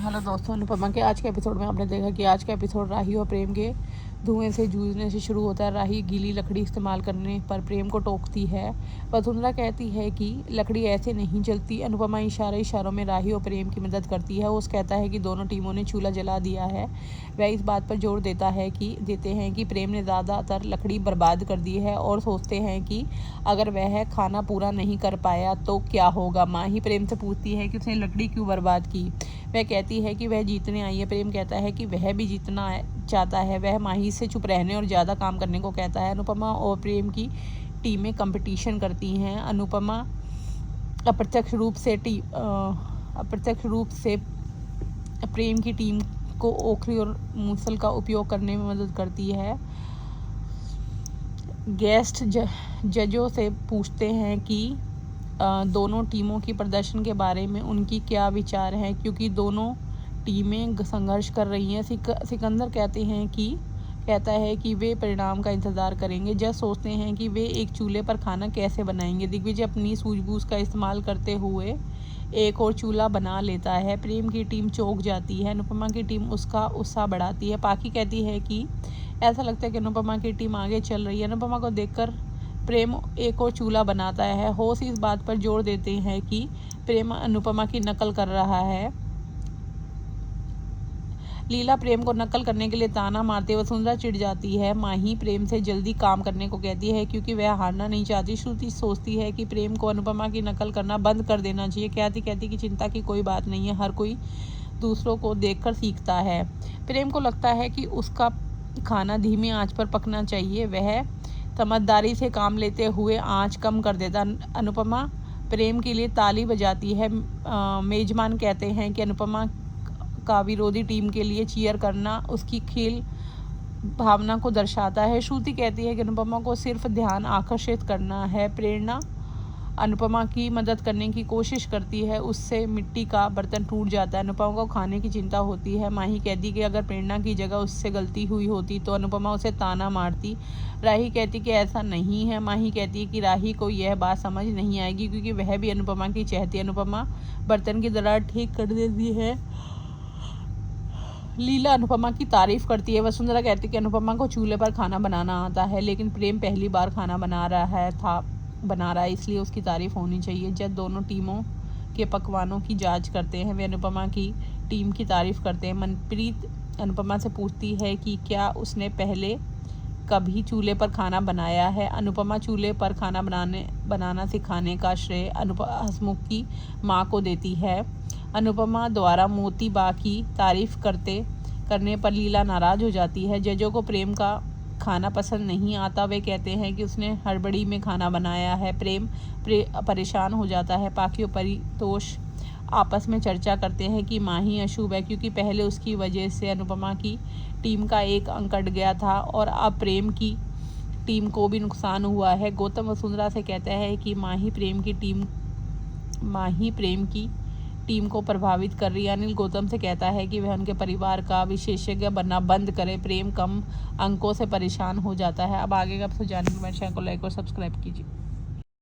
Hello दोस्तों, अनुपमा के आज के एपिसोड में आपने देखा कि आज का एपिसोड राही और प्रेम के धुएं से जूझने से शुरू होता है। राही गीली लकड़ी इस्तेमाल करने पर प्रेम को टोकती है। वसुंधरा कहती है कि लकड़ी ऐसे नहीं जलती। अनुपमा इशारों में राही और प्रेम की मदद करती है। उस कहता है कि दोनों टीमों ने चूल्हा जला दिया है। वह इस बात पर जोर देते हैं कि प्रेम ने ज़्यादातर लकड़ी बर्बाद कर दी है और सोचते हैं कि अगर वह खाना पूरा नहीं कर पाया तो क्या होगा। माँ ही प्रेम से पूछती है कि उसने लकड़ी क्यों बर्बाद की। वह कहती है कि वह जीतने आई है। प्रेम कहता है कि वह भी जीतना चाहता है। वह माही से चुप रहने और ज़्यादा काम करने को कहता है। अनुपमा और प्रेम की टीमें कंपटीशन करती हैं। अनुपमा अप्रत्यक्ष रूप से प्रेम की टीम को ओखली और मूसल का उपयोग करने में मदद करती है। गेस्ट जजों से पूछते हैं कि दोनों टीमों की प्रदर्शन के बारे में उनकी क्या विचार हैं, क्योंकि दोनों टीमें संघर्ष कर रही हैं। सिकंदर कहता है कि वे परिणाम का इंतज़ार करेंगे। जज सोचते हैं कि वे एक चूल्हे पर खाना कैसे बनाएंगे। दिग्विजय अपनी सूझबूझ का इस्तेमाल करते हुए एक और चूल्हा बना लेता है। प्रेम की टीम चौंक जाती है। अनुपमा की टीम उसका उत्साह बढ़ाती है। पाखी कहती है कि ऐसा लगता है कि अनुपमा की टीम आगे चल रही है। अनुपमा को देखकर प्रेम एक और चूल्हा बनाता है। होश इस बात पर जोर देते हैं कि प्रेम अनुपमा की नकल कर रहा है। लीला प्रेम को नकल करने के लिए ताना मारते हुए वसुंधरा चिढ़ जाती है। माही प्रेम से जल्दी काम करने को कहती है क्योंकि वह हारना नहीं चाहती। श्रुति सोचती है कि प्रेम को अनुपमा की नकल करना बंद कर देना चाहिए। कहती कि चिंता की कोई बात नहीं है, हर कोई दूसरों को देखकर सीखता है। प्रेम को लगता है कि उसका खाना धीमी आंच पर पकना चाहिए। वह समझदारी से काम लेते हुए आंच कम कर देता। अनुपमा प्रेम के लिए ताली बजाती है। मेजबान कहते हैं कि अनुपमा का विरोधी टीम के लिए चीयर करना उसकी खेल भावना को दर्शाता है। श्रुति कहती है कि अनुपमा को सिर्फ ध्यान आकर्षित करना है। प्रेरणा अनुपमा की मदद करने की कोशिश करती है। उससे मिट्टी का बर्तन टूट जाता है। अनुपमा को खाने की चिंता होती है। माही कहती कि अगर प्रेरणा की जगह उससे गलती हुई होती तो अनुपमा उसे ताना मारती। राही कहती कि ऐसा नहीं है। माही कहती है कि राही को यह बात समझ नहीं आएगी क्योंकि वह भी अनुपमा की चाहती है। अनुपमा बर्तन की दरार ठीक कर देती है। लीला अनुपमा की तारीफ करती है। वसुंधरा कहती है कि अनुपमा को चूल्हे पर खाना बनाना आता है, लेकिन प्रेम पहली बार खाना बना रहा है, इसलिए उसकी तारीफ होनी चाहिए। जब दोनों टीमों के पकवानों की जांच करते हैं, वे अनुपमा की टीम की तारीफ करते हैं। मनप्रीत अनुपमा से पूछती है कि क्या उसने पहले कभी चूल्हे पर खाना बनाया है। अनुपमा चूल्हे पर खाना बनाना सिखाने का श्रेय हसमुख की माँ को देती है। अनुपमा द्वारा मोती बा की तारीफ करने पर लीला नाराज हो जाती है। जजों को प्रेम का खाना पसंद नहीं आता। वे कहते हैं कि उसने हड़बड़ी में खाना बनाया है। प्रेम परेशान हो जाता है। पाखी और परितोष आपस में चर्चा करते हैं कि माही अशुभ है क्योंकि पहले उसकी वजह से अनुपमा की टीम का एक अंक कट गया था और अब प्रेम की टीम को भी नुकसान हुआ है। गौतम वसुंधरा से कहता है कि माही प्रेम की टीम को प्रभावित कर रही है। अनिल गौतम से कहता है कि वह उनके परिवार का विशेषज्ञ बनना बंद करे। प्रेम कम अंकों से परेशान हो जाता है। अब आगे का जानने के लिए चैनल को लाइक और सब्सक्राइब कीजिए।